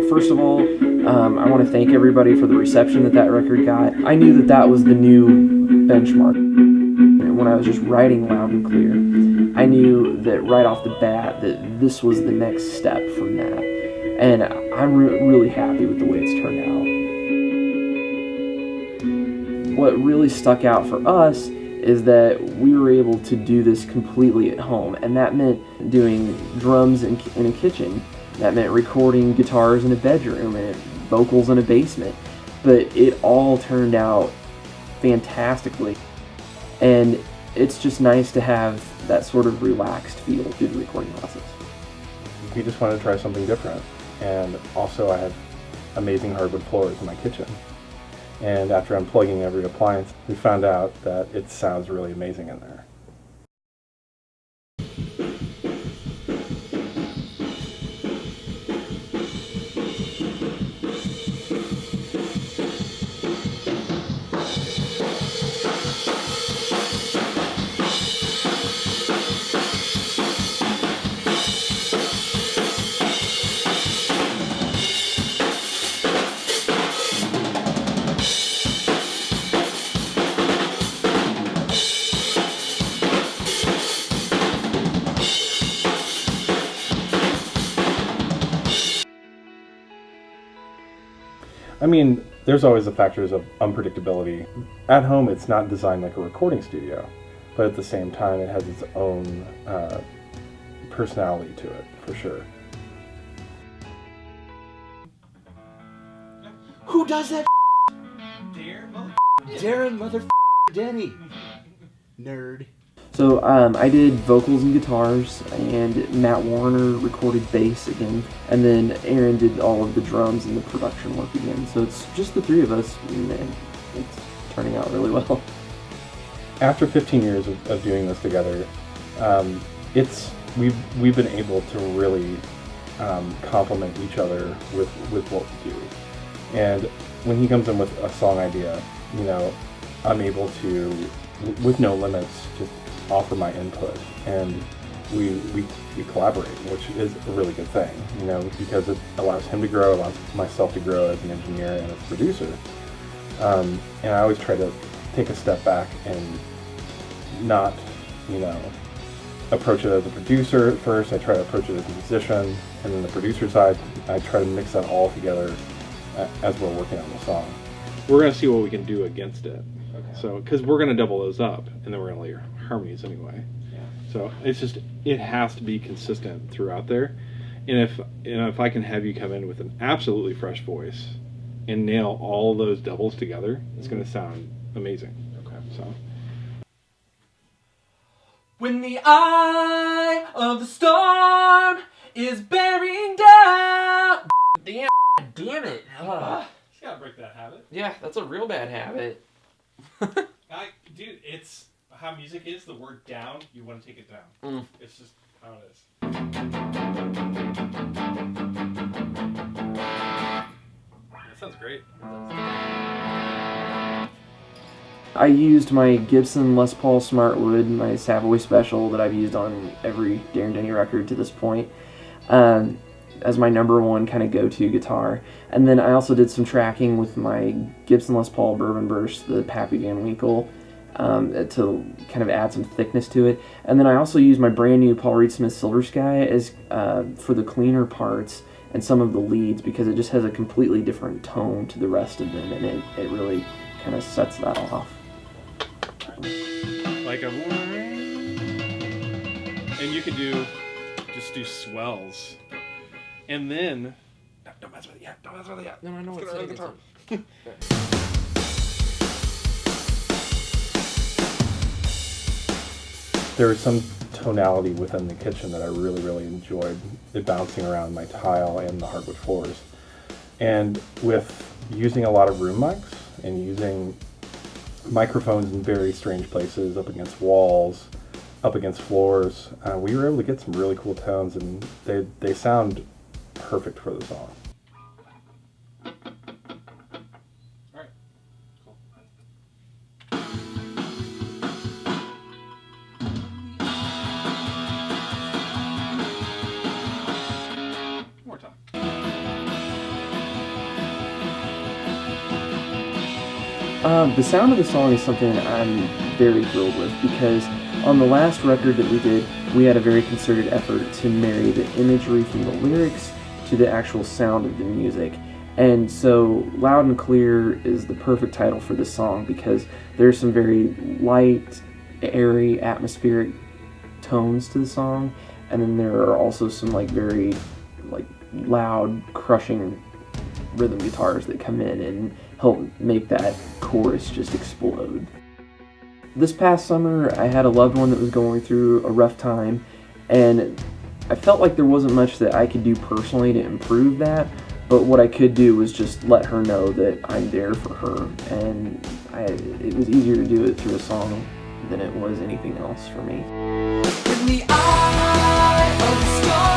first of all, I want to thank everybody for the reception that record got. I knew that was the new benchmark. When I was just writing Loud and Clear, I knew that right off the bat that this was the next step from that. And I'm really happy with the way it's turned out. What really stuck out for us is that we were able to do this completely at home, and that meant doing drums in a kitchen. That meant recording guitars in a bedroom and vocals in a basement. But it all turned out fantastically. And it's just nice to have that sort of relaxed feel through the recording process. We just wanted to try something different. And also I had amazing hardwood floors in my kitchen. And after unplugging every appliance, we found out that it sounds really amazing in there. I mean, there's always the factors of unpredictability. At home, it's not designed like a recording studio, but at the same time, it has its own personality to it, for sure. Who does that? Darren Denney. Nerd. So I did vocals and guitars, and Matt Warner recorded bass again, and then Aaron did all of the drums and the production work again. So it's just the three of us, and it's turning out really well. After 15 years of doing this together, we've been able to really complement each other with what we do. And when he comes in with a song idea, you know, I'm able to, with no limits, just offer my input, and we collaborate, which is a really good thing, you know, because it allows him to grow, allows myself to grow as an engineer and as a producer. And I always try to take a step back and not, you know, approach it as a producer at first. I try to approach it as a musician, and then the producer side, I try to mix that all together as we're working on the song. We're going to see what we can do against it. Okay. So, because we're going to double those up, and then we're going to layer harmonies anyway. Yeah. So it's just, it has to be consistent throughout there. And if I can have you come in with an absolutely fresh voice and nail all those doubles together, it's going to sound amazing. Okay. So. When the eye of the storm is bearing down. Damn it. You gotta break that habit. Yeah, that's a real bad habit. Dude, it's how music is. The word down, you want to take it down. It's just how it is. That sounds great. I used my Gibson Les Paul Smartwood, my Savoy Special that I've used on every Darren Denney record to this point, as my number one kind of go-to guitar. And then I also did some tracking with my Gibson Les Paul Bourbon Burst, the Pappy Van Winkle, to kind of add some thickness to it. And then I also used my brand new Paul Reed Smith Silver Sky as for the cleaner parts and some of the leads, because it just has a completely different tone to the rest of them, and it really kind of sets that off. Like a... And you could just do swells. And then... Don't mess with it yet. Don't mess with it yet. No, I know Let's what's get hitting the guitar. There was some tonality within the kitchen that I really, really enjoyed, it bouncing around my tile and the hardwood floors. And with using a lot of room mics and using microphones in very strange places, up against walls, up against floors, we were able to get some really cool tones, and they sound perfect for the song. Alright, cool. More time. The sound of the song is something I'm very thrilled with because on the last record that we did, we had a very concerted effort to marry the imagery from the lyrics to the actual sound of the music. And so Loud and Clear is the perfect title for this song because there's some very light, airy, atmospheric tones to the song, and then there are also some very loud, crushing rhythm guitars that come in and help make that chorus just explode. This past summer, I had a loved one that was going through a rough time, and I felt like there wasn't much that I could do personally to improve that, but what I could do was just let her know that I'm there for her, and it was easier to do it through a song than it was anything else for me. In the eye of the storm.